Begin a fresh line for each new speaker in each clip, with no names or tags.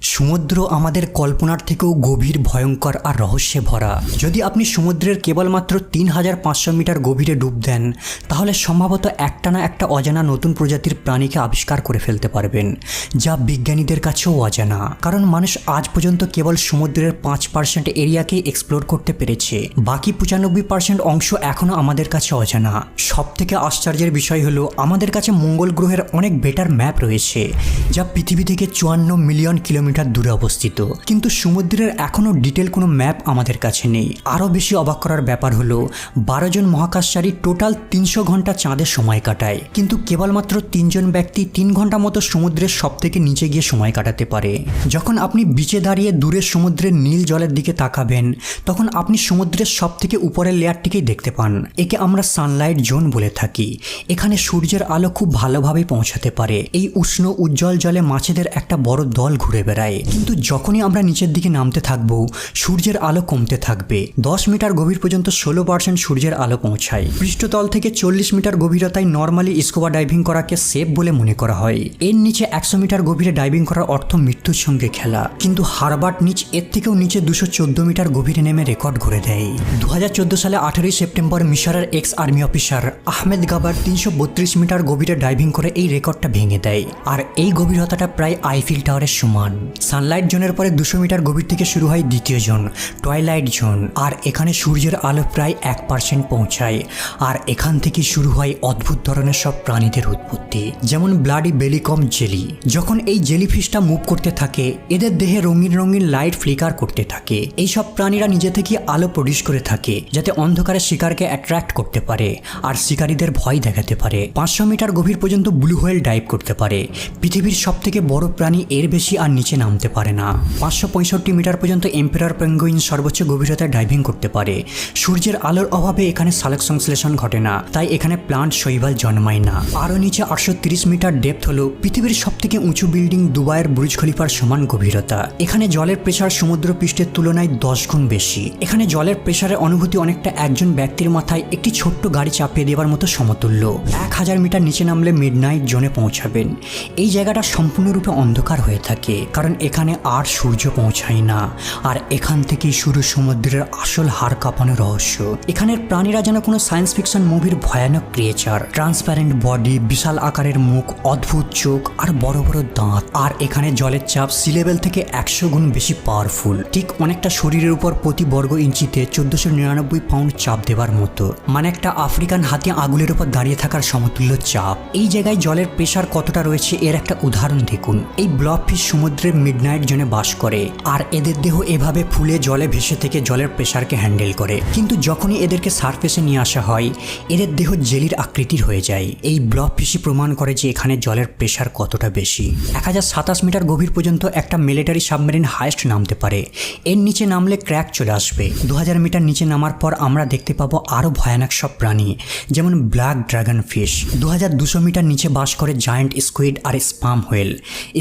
সমুদ্র আমাদের কল্পনার থেকেও গভীর, ভয়ঙ্কর আর রহস্যে ভরা। যদি আপনি সমুদ্রের কেবলমাত্র ৩৫০০ মিটার গভীরে ডুব দেন, তাহলে সম্ভবত একটা না একটা অজানা নতুন প্রজাতির প্রাণীকে আবিষ্কার করে ফেলতে পারবেন, যা বিজ্ঞানীদের কাছেও অজানা। কারণ মানুষ আজ পর্যন্ত কেবল সমুদ্রের ৫% এরিয়াকেই এক্সপ্লোর করতে পেরেছে, বাকি ৯৫% অংশ এখনও আমাদের কাছে অজানা। সবথেকে আশ্চর্যের বিষয় হলো আমাদের কাছে মঙ্গল গ্রহের অনেক বেটার ম্যাপ রয়েছে, যা পৃথিবী থেকে ৫৪ মিলিয়ন কিলোমিটার দূরে অবস্থিত, কিন্তু সমুদ্রের এখনও ডিটেল কোনো ম্যাপ আমাদের কাছে নেই। আরও বেশি অবাক করার ব্যাপার হলো ১২ জন মহাকাশচারী টোটাল ৩০০ ঘন্টা চাঁদে সময় কাটায়, কিন্তু কেবলমাত্র ৩ জন ব্যক্তি ৩ ঘন্টা মতো সমুদ্রের সব থেকে নিচে গিয়ে সময় কাটাতে পারে। যখন আপনি বিচে দাঁড়িয়ে দূরের সমুদ্রের নীল জলের দিকে তাকাবেন, তখন আপনি সমুদ্রের সব থেকে উপরের লেয়ারটিকেই দেখতে পান। একে আমরা সানলাইট জোন বলে থাকি। এখানে সূর্যের আলো খুব ভালোভাবে পৌঁছাতে পারে। এই উষ্ণ উজ্জ্বল জলে মাছেদের একটা বড় দল ঘুরে বেড়ায়। কিন্তু যখনই আমরা নিচের দিকে নামতে থাকবো, সূর্যের আলো কমতে থাকবে। ১০ মিটার গভীর পর্যন্ত ১৬% সূর্যের আলো পৌঁছায়। পৃষ্ঠতল থেকে ৪০ মিটার গভীরতায় নর্মালি স্কুবা ডাইভিং করাকে সেফ বলে মনে করা হয়। এর নিচে ১০০ মিটার গভীরে ডাইভিং করার অর্থ মৃত্যুর সঙ্গে খেলা। কিন্তু হারবার্ট নিচ এর থেকেও নিচে ২১৪ মিটার গভীরে নেমে রেকর্ড গড়ে দেয়। ২০১৪ সালে ১৮ সেপ্টেম্বর মিশরের ex army officer Ahmed Gabr ৩৩২ metre গভীরে ডাইভিং করে এই রেকর্ডটা ভেঙে দেয়। আর এই গভীরতাটা প্রায় আইফিল টাওয়ারের সমান। সানলাইট জোনের পরে ২০০ মিটার গভীর থেকে শুরু হয় দ্বিতীয় জোন, টয়লাইট জোন। আর এখানে সূর্যের আলো প্রায় ১% পৌঁছায়। আর এখান থেকে শুরু হয় অদ্ভুত ধরনের সব প্রাণীদের উৎপত্তি, যেমন ব্লাডি বেলিকম জেলি। যখন এই জেলিফিশটা মুভ করতে থাকে, এদের দেহে রঙিন রঙিন লাইট ফ্লিকার করতে থাকে। এইসব প্রাণীরা নিজে থেকে আলো প্রডিউস করে থাকে, যাতে অন্ধকারে শিকারকে অ্যাট্রাক্ট করতে পারে আর শিকারীদের ভয় দেখাতে পারে। ৫০০ মিটার গভীর পর্যন্ত ব্লু হোয়েল ডাইভ করতে পারে। পৃথিবীর সব থেকে বড় প্রাণী এর বেশি আর নিচে নামতে পারে না। ৫৬৫ মিটার পর্যন্ত এম্পেরার পেঙ্গুইন সর্বোচ্চ গভীরতায় ডাইভিং করতে পারে। সূর্যের আলোর অভাবে এখানে সালোক সংশ্লেষণ ঘটে না, তাই এখানে প্লান্ট শৈবাল জন্মায় না। আরও নিচে ৮৩০ মিটার ডেপথ হলো পৃথিবীর সব থেকে উঁচু বিল্ডিং দুবাইয়ের বুর্জ খলিফার সমান গভীরতা। এখানে জলের প্রেসার সমুদ্র পৃষ্ঠের তুলনায় ১০ গুণ বেশি। এখানে জলের প্রেসারের অনুভূতি অনেকটা একজন ব্যক্তির মাথায় একটি ছোট্ট গাড়ি চাপিয়ে দেওয়ার মতো সমতুল্য। ১০০০ মিটার নিচে নামলে মিডনাইট জোনে পৌঁছাবেন। এই জায়গাটা সম্পূর্ণরূপে অন্ধকার হয়ে থাকে, কারণ এখানে আর সূর্য পৌঁছায় না। আর এখান থেকেই শুরু সমুদ্রের আসল হাড় কাঁপানো রহস্য। এখানের প্রাণীরা যেন কোনো সায়েন্স ফিকশন মুভির ভয়ানক ক্রিয়েচার। ট্রান্সপারেন্ট বডি, বিশাল আকারের মুখ, অদ্ভুত চোখ আর বড় বড় দাঁত। আর এখানে জলের চাপ সি লেভেল থেকে ১০০ গুণ বেশি পাওয়ারফুল। ঠিক অনেকটা শরীরের উপর প্রতি বর্গ ইঞ্চিতে ১৪৯৯ পাউন্ড চাপ দেওয়ার মতো, মানে একটা আফ্রিকান হাতি আঙুলের উপর দাঁড়িয়ে থাকার সমতুল্য চাপ। এই জায়গায় জলের প্রেসার কতটা রয়েছে এর একটা উদাহরণ দেখুন। এই ব্লবফিশ সমুদ্রের মিডনাইট জোনে বাস করে, আর এদের দেহ এভাবে ফুলে জলে ভেসে থেকে জলের প্রেসারকে হ্যান্ডেল করে। কিন্তু যখনই এদেরকে সারফেসে নিয়ে আসা হয়, এদের দেহ জেলির আকৃতির হয়ে যায়। এই ব্লবফিশই প্রমাণ করে যে এখানে জলের প্রেসার কতটা বেশি। ১০২৭ মিটার গভীর পর্যন্ত একটা মিলিটারি সাবমেরিন হাইস্ট নামতে পারে। এর নিচে নামলে ক্র্যাক চলে আসবে। ২০০০ মিটার নিচে নামার পর আমরা দেখতে পাবো আরও ভয়ানক সব প্রাণী, যেমন ব্ল্যাক ড্রাগন ফিশ। ২২০০ মিটার নিচে বাস করে জায়ান্ট স্কুইড আর স্পাম হোয়েল।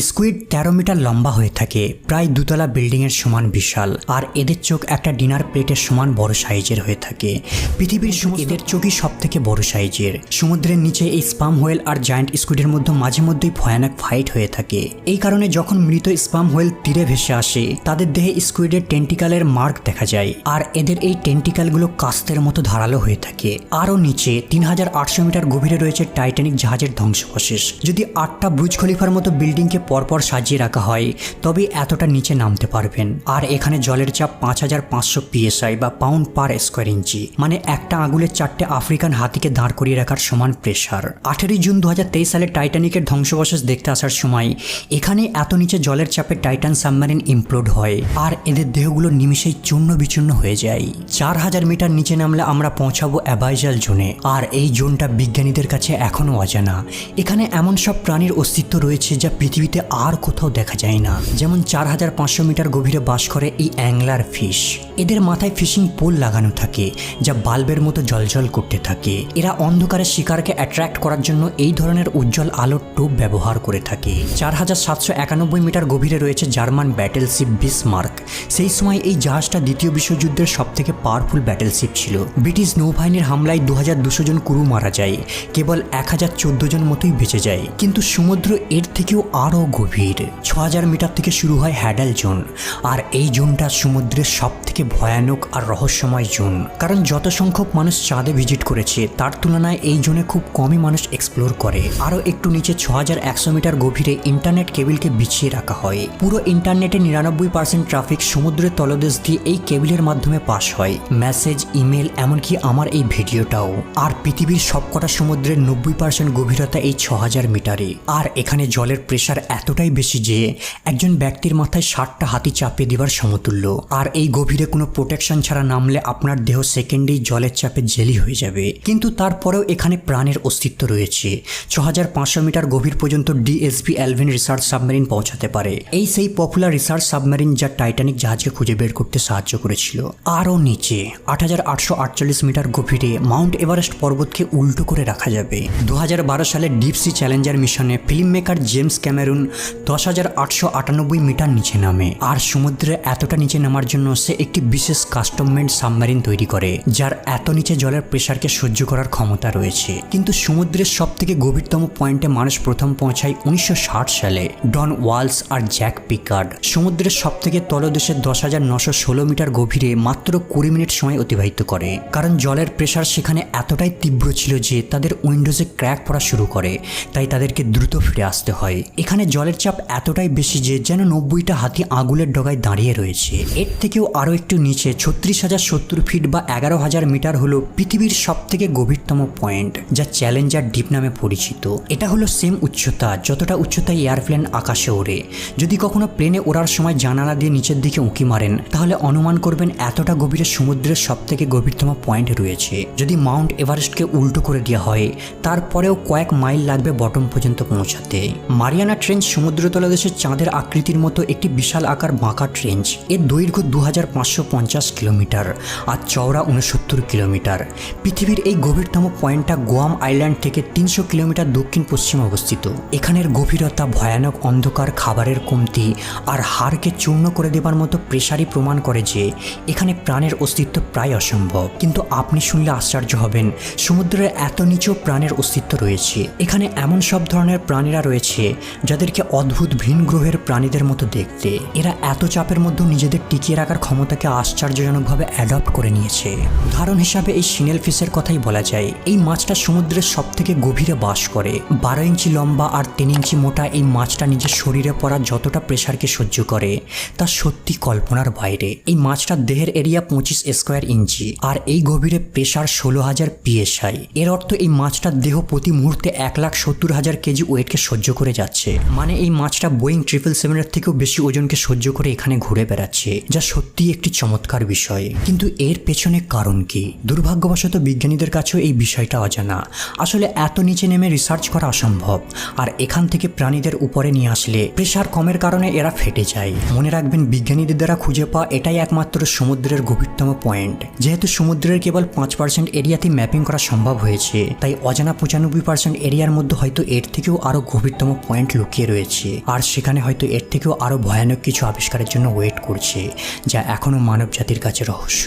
স্কুইড ১৩ মিটার লম্বা হয়ে থাকে, প্রায় দুতলা বিল্ডিংয়ের সমান বিশাল। আর এদের চোখ একটা ডিনার প্লেটের সমান বড় সাইজের হয়ে থাকে। পৃথিবীর এদের চোখই সব থেকে বড় সাইজের। সমুদ্রের নিচে এই স্পাম হোয়েল আর জায়ান্ট স্কুইডের মধ্যে মাঝে মধ্যেই ভয়ানক ফাইট হয়ে থাকে। এই কারণে যখন মৃত স্পাম হোয়েল তীরে ভেসে আসে, তাদের দেহে স্কুইডের টেন্টিকালের মার্ক দেখা যায়। আর এদের এই টেন্টিকালগুলো কাস্তের মতো ধারালো হয়ে থাকে। আরও নিচে ৩৮০০ মিটার গভীরে রয়েছে টাইটানিক জাহাজের ধ্বংসাবশেষ। যদি ৮টা বুর্জ খলিফার মতো বিল্ডিংকে পরপর সাজিয়ে রাখা হয়, তবে এতটা নিচে নামতে পারবেন। আর এখানে জলের চাপ ৫৫০০ PSI বা পাউন্ড পার স্কোয়ার ইঞ্চি, মানে একটা আঙুলের ৪টে আফ্রিকান হাতিকে দাঁড় করিয়ে রাখার সমান প্রেসার। ১৮ জুন ২০২৩ সালে টাইটানিকের ধ্বংসাবশেষ দেখতে আসার সময় এখানে এত নিচে জলের চাপে টাইটান সাবমেরিন ইমপ্লোড হয়, আর এদের দেহগুলো নিমিষেই চূর্ণ বিচূর্ণ হয়ে যায়। ৪০০০ মিটার নিচে নামলে আমরা পৌঁছাবো অ্যাবাইজাল জোনে। আর এই জোনটা বিজ্ঞানীদের কাছে এখনও অজানা। এখানে এমন সব প্রাণীর অস্তিত্ব রয়েছে যা পৃথিবীতে আর কোথাও দেখা যায় না, যেমন ৪৫০০ মিটার গভীরে বাস করে এই অ্যাংলার ফিশ। এদের মাথায় ফিশিং পোল লাগানো থাকে, যা বাল্বের মতো জ্বলজ্বল করতে থাকে। এরা অন্ধকারে শিকারকে অ্যাট্রাক্ট করার জন্য এই ধরনের উজ্জ্বল আলোর টোপ ব্যবহার করে থাকে। ৪৭৯১ মিটার গভীরে রয়েছে জার্মান ব্যাটেলশিপ বিসমার্ক। সেই সময় এই জাহাজটা দ্বিতীয় বিশ্বযুদ্ধের সবথেকে পাওয়ারফুল ব্যাটেলশিপ ছিল। ব্রিটিশ নৌবাহিনীর হামলায় ২২০০ জন ক্রু মারা যায়, কেবল ১০১৪ জন মতোই বেঁচে যায়। কিন্তু সমুদ্র এর থেকেও আরও গভীর। ৬০০০ মিটার থেকে শুরু হয় হ্যাডাল জোন। আর এই জোনটা সমুদ্রের সব থেকে ভয়ানক আর রহস্যময় জোন, কারণ যত সংখ্যক মানুষ চাঁদে ভিজিট করেছে তার তুলনায় এই জোনে খুব কমই মানুষ এক্সপ্লোর করে। আরও একটু নিচে 6100 মিটার গভীরে ইন্টারনেট কেবিলকে বিছিয়ে রাখা হয়। পুরো ইন্টারনেটে 99% ট্রাফিক সমুদ্রের তলদেশ দিয়ে এই কেবিলের মাধ্যমে পাস হয়, মেসেজ, ইমেল, এমনকি আমার এই ভিডিওটাও। আর পৃথিবীর সবকটা সমুদ্রের 90% গভীরতা এই 6000 মিটারে। আর এখানে জলের প্রেসার এতটাই বেশি যে একজন ব্যক্তির মাথায় 60টা হাতি চাপিয়ে দেওয়ার সমতুল্য। আর এই গভীরে কোনো প্রোটেকশন ছাড়া নামলে আপনার দেহ সেকেন্ডেই জলের চাপে জেলি হয়ে যাবে। কিন্তু তারপরেও এখানে প্রাণের অস্তিত্ব রয়েছে। 6500 মিটার গভীর পর্যন্ত ডিএসবি এলভিন রিসার্চ সাবমেরিন পৌঁছাতে পারে। এই সেই পপুলার রিসার্চ সাবমেরিন যা টাইটানিক জাহাজকে খুঁজে বের করতে সাহায্য করেছিল। আরও নিচে 8848 মিটার গভীরে মাউন্ট এভারেস্ট পর্বতকে উল্টো করে রাখা যাবে। 2012 সালে ডিপ সি চ্যালেঞ্জার মিশনে film maker James Cameron 10,898 metre নিচে নামে। আর সমুদ্রে এতটা নিচে নামার জন্য সে একটি বিশেষ কাস্টম মেড সাবমেরিন তৈরি করে, যার এত নিচে জলের প্রেসারকে সহ্য করার ক্ষমতা রয়েছে। কিন্তু সমুদ্রের সব থেকে গভীরতম পয়েন্টে মানুষ প্রথম পৌঁছায় 1960 সালে ডন ওয়ালস আর জ্যাক পিকার্ড। সমুদ্রের সব থেকে তলদেশে 10,916 মিটার গভীরে মাত্র 20 মিনিট সময় অতিবাহিত করে, কারণ জলের প্রেসার সেখানে এতটাই তীব্র ছিল যে তাদের উইন্ডোজে ক্র্যাক পড়া শুরু করে, তাই তাদেরকে দ্রুত ফিরে আসতে হয়। এখানে জলের চাপ এতটাই বেশি যে যেন 90টা হাতি আগুলের ডগায় দাঁড়িয়ে রয়েছে। এর থেকেও আরও একটু নিচে 36,070 ফিট বা 11,000 মিটার হলো পৃথিবীর সব থেকে গভীরতম পয়েন্ট, যা চ্যালেঞ্জার ডিপ নামে পরিচিত। এটা হলো সেম উচ্চতা যতটা উচ্চতায় এয়ারপ্লেন আকাশে ওড়ে। যদি কখনো প্লেনে ওড়ার সময় জানালা দিয়ে নিচের দিকে উঁকি মারেন তাহলে অনুমান করবেন এতটা গভীরে সমুদ্রের সব থেকে গভীরতম পয়েন্ট রয়েছে। যদি মাউন্ট এভারেস্টকে উল্টো করে দেওয়া হয় তারপরেও কয়েক মাইল লাগবে বটম পর্যন্ত পৌঁছাতে। মারিয়ানা ট্রেঞ্চ সমুদ্র তলদেশে চাঁদের আকৃতির মতো একটি বিশাল আকার বাঁকা ট্রেঞ্চ। এর দৈর্ঘ্য 2550 কিলোমিটার আর চওড়া 69 কিলোমিটার। পৃথিবীর এই গভীরতম পয়েন্টটা গোয়াম আইল্যান্ড থেকে 300 কিলোমিটার দক্ষিণ পশ্চিমে অবস্থিত। এখানের গভীরতা, ভয়ানক অন্ধকার, খাবারের কমতি আর হাড়কে চূর্ণ করে দেবার মতো প্রেসারই প্রমাণ করে যে এখানে প্রাণের অস্তিত্ব প্রায় অসম্ভব। কিন্তু আপনি শুনলে আশ্চর্য হবেন, সমুদ্রের এত নিচেও প্রাণের অস্তিত্ব রয়েছে। এখানে এমন সব ধরনের প্রাণীরা রয়েছে যাদেরকে অদ্ভুত ভিন গ্রহের প্রাণীদের মতো দেখতে। এরা এত চাপের মধ্যেও নিজেদের টিকিয়ে রাখার ক্ষমতাকে আশ্চর্যজনকভাবে অ্যাডপ্ট করে নিয়েছে। উদাহরণ হিসাবে এই সিনেল ফিশের কথাই বলা যায়। এই মাছটা সমুদ্রের সব থেকে গভীরে বাস করে। 12 ইঞ্চি লম্বা আর 3 ইঞ্চি মোটা এই মাছটা নিজের শরীরে পড়া যতটা প্রেসারকে সহ্য করে তা সত্যি কল্পনার বাইরে। এই মাছটার দেহের এরিয়া 25 স্কোয়ার ইঞ্চি আর এই গভীরে প্রেসার 16,000 PSI। এর অর্থ এই মাছটার দেহ প্রতি মুহূর্তে 1,70,000 কেজি ওয়েটকে সহ্য করে যাচ্ছে। মানে এই মাছটা বোয়িং 777-এর থেকেও বেশি ওজনকে সহ্য করে এখানে ঘুরে বেড়াচ্ছে, যা সত্যি একটি চমৎকার বিষয়। কিন্তু এর পেছনে কারণ কি? দুর্ভাগ্যবশত বিজ্ঞানীদের কাছেও এই বিষয়টা অজানা। আসলে এত নিচে নেমে রিসার্চ করা অসম্ভব, আর এখান থেকে প্রাণীদের উপরে নিয়ে আসলে প্রেসার কমের কারণে এরা ফেটে যায়। মনে রাখবেন, বিজ্ঞানীদের দ্বারা খুঁজে পাওয়া এটাই একমাত্র সমুদ্রের গভীরতম পয়েন্ট। যেহেতু সমুদ্রের কেবল 5% এরিয়াতে ম্যাপিং করা সম্ভব হয়েছে, তাই অজানা 95% এরিয়ার মধ্যে হয়তো এর থেকেও আরো গভীরতম পয়েন্ট লুকিয়ে রয়েছে। আর সেখানে হয়তো এর থেকেও আরো ভয়ানক কিছু আবিষ্কারের জন্য ওয়েট করছে, যা এখনো মানব জাতির কাছে রহস্য।